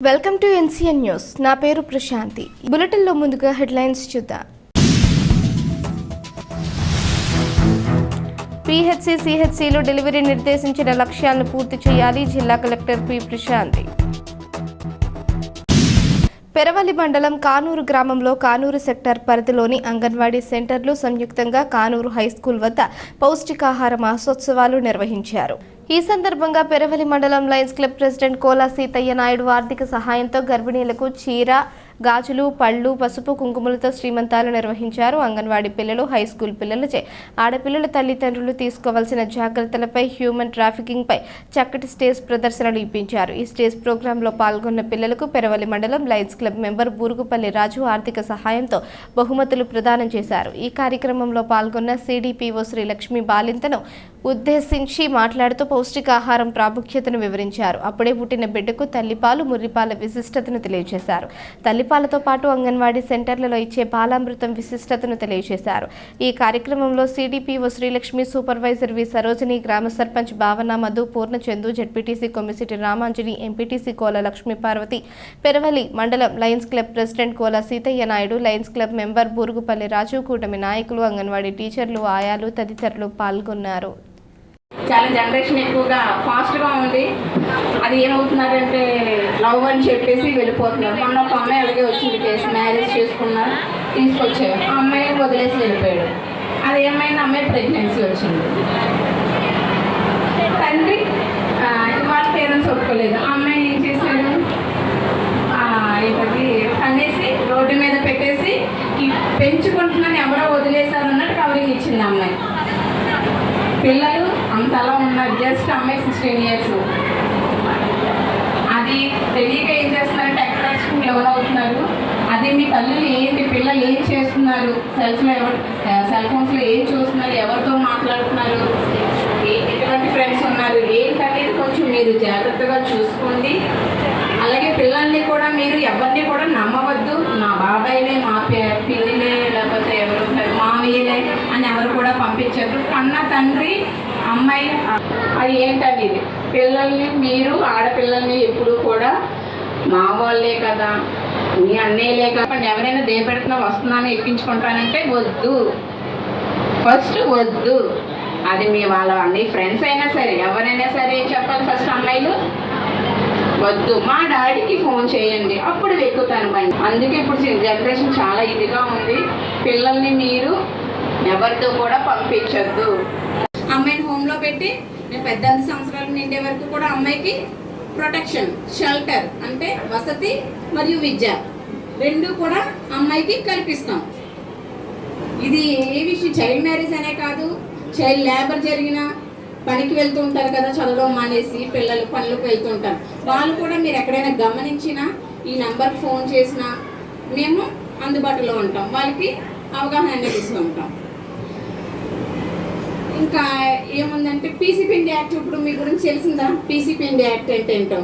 Welcome to NCN news. నా పేరు ప్రశాంతి. బులెటిన్లో ముందుగా హెడ్లైన్స్ చూద్దాం. పిహెచ్సి సిహెచ్సిలో డెలివరీ నిర్దేశించిన లక్ష్యాలను పూర్తి చేయాలి. జిల్లా కలెక్టర్ పి ప్రశాంతి. పెరవలి మండలం కానూరు గ్రామంలో కానూరు సెక్టార్ పరిధిలోని అంగన్వాడీ సెంటర్లు సంయుక్తంగా కానూరు హైస్కూల్ వద్ద పౌష్టికాహార మాసోత్సవాలు నిర్వహించారు. ఈ సందర్భంగా పెరవలి మండలం Lions club president Kola Seethayya Naidu ఆర్థిక సహాయంతో గర్భిణీలకు చీర, గాజులు, పళ్ళు, పసుపు, కుంకుమలతో శ్రీమంతాలు నిర్వహించారు. అంగన్వాడీ పిల్లలు, హైస్కూల్ పిల్లలచే ఆడపిల్లల తల్లిదండ్రులు తీసుకోవాల్సిన జాగ్రత్తలపై, హ్యూమన్ ట్రాఫికింగ్ పై చక్కటి స్టేజ్ ప్రదర్శనలు ఇప్పించారు. ఈ స్టేజ్ ప్రోగ్రాంలో పాల్గొన్న పిల్లలకు పెరవలి మండలం లయన్స్ క్లబ్ మెంబర్ బూరుగుపల్లి రాజు ఆర్థిక సహాయంతో బహుమతులు ప్రదానం చేశారు. ఈ కార్యక్రమంలో పాల్గొన్న సిడిపిఓ శ్రీ లక్ష్మీ బాలింతను ఉద్దేశించి మాట్లాడుతూ పౌష్టికాహారం ప్రాముఖ్యతను వివరించారు. అప్పుడే పుట్టిన బిడ్డకు తల్లిపాలు, ముర్రిపాల విశిష్టతను తెలియజేశారు. తల్లిపాలతో పాటు అంగన్వాడీ సెంటర్లలో ఇచ్చే బాలామృతం విశిష్టతను తెలియజేశారు. ఈ కార్యక్రమంలో CDPO Srilakshmi, supervisor V Sarojini, గ్రామ సర్పంచ్ భావన మధు, పూర్ణచందు, జెడ్పీటీసీ కొమ్మిసిటి రామాంజని, ఎంపీటీసీ కోల లక్ష్మీ పార్వతి, పెరవలి మండలం Lions club president Kola Seethayya Naidu, Lions Club member Burugupalli Raju, కూటమి నాయకులు, అంగన్వాడీ టీచర్లు, ఆయాలు తదితరులు పాల్గొన్నారు. చాలా జనరేషన్ ఎక్కువగా ఫాస్ట్గా ఉంది. అది ఏమవుతున్నారంటే లవ్ అని చెప్పేసి వెళ్ళిపోతున్నారు. మొన్న ఒక అమ్మాయి అలాగే వచ్చింది, కేసు మ్యారేజ్ చేసుకున్నారు, తీసుకొచ్చారు. ఆ అమ్మాయి వదిలేసి వెళ్ళిపోయాడు. అది ఏమైనా అమ్మాయి ప్రెగ్నెన్సీ వచ్చింది. తండ్రి వాళ్ళ పేరెంట్స్ ఒప్పుకోలేదు. ఆ అమ్మాయి ఏం చేశాడు, ఇప్పటికి కనేసి రోడ్డు మీద పెట్టేసి పెంచుకుంటున్నాను ఎవరో వదిలేశారు అన్నట్టు కవరింగ్ ఇచ్చింది ఆ అమ్మాయి. పిల్లలు అంతలా ఉన్నారు. జస్ట్ అమ్మాయి 16 years. అది తెలియక ఏం చేస్తున్నారంటే అట్రాక్షన్ ఎవరు అవుతున్నారు. అది మీ తల్లులు ఏంటి, పిల్లలు ఏం చేస్తున్నారు, సెల్ ఫోన్స్లో ఏం చూస్తున్నారు, ఎవరితో మాట్లాడుతున్నారు, ఎటువంటి ఫ్రెండ్స్ ఉన్నారు ఏంటనేది కొంచెం మీరు జాగ్రత్తగా చూసుకోండి. అలాగే పిల్లల్ని కూడా మీరు ఎవరిని కూడా నమ్మవద్దు. మా బాబాయిలే, మా పిల్లిలే, లేకపోతే ఎవరు మామయ్యలే అని ఎవరు కూడా పంపించద్దు. కన్న తండ్రి, అమ్మాయి అది ఏంటండి, ఇది పిల్లల్ని మీరు ఆడపిల్లల్ని ఎప్పుడు కూడా మా వాళ్ళే కదా, మీ అన్నయ్యలే కాకుండా ఎవరైనా దేపెడుతున్నా వస్తున్నాను ఎక్కించుకుంటానంటే వద్దు, ఫస్ట్ వద్దు. అది మీ వాళ్ళ అన్నయ్య ఫ్రెండ్స్ అయినా సరే ఎవరైనా సరే ఏం చెప్పాలి, ఫస్ట్ అమ్మాయిలు వద్దు, మా డాడీకి ఫోన్ చేయండి అప్పుడు ఎక్కుతాను బండి. అందుకే ఇప్పుడు జనరేషన్ చాలా ఇదిగా ఉంది. పిల్లల్ని మీరు ఎవరితో కూడా పంపించద్దు. అమ్మాయిని హోమ్లో పెట్టి నేను 18 సంవత్సరాలు నిండే వరకు కూడా అమ్మాయికి ప్రొటెక్షన్, షెల్టర్ అంటే వసతి మరియు విద్య రెండు కూడా అమ్మాయికి కల్పిస్తాం. ఇది ఏ విషయం, చైల్డ్ మ్యారేజ్ అనే కాదు, చైల్డ్ లేబర్ జరిగిన పనికి వెళ్తూ ఉంటారు కదా, చదవడం మానేసి పిల్లలు పనులకు వెళ్తూ ఉంటారు. వాళ్ళు కూడా మీరు ఎక్కడైనా గమనించినా ఈ నెంబర్కి ఫోన్ చేసినా మేము అందుబాటులో ఉంటాం, వాళ్ళకి అవగాహన అనేది ఇస్తూ ఉంటాం. ఇంకా ఏముందంటే పీసీపీఎన్డీ యాక్ట్, ఇప్పుడు మీ గురించి తెలిసిందా పీసీపీఎన్డీ యాక్ట్ అంటే ఏంటో?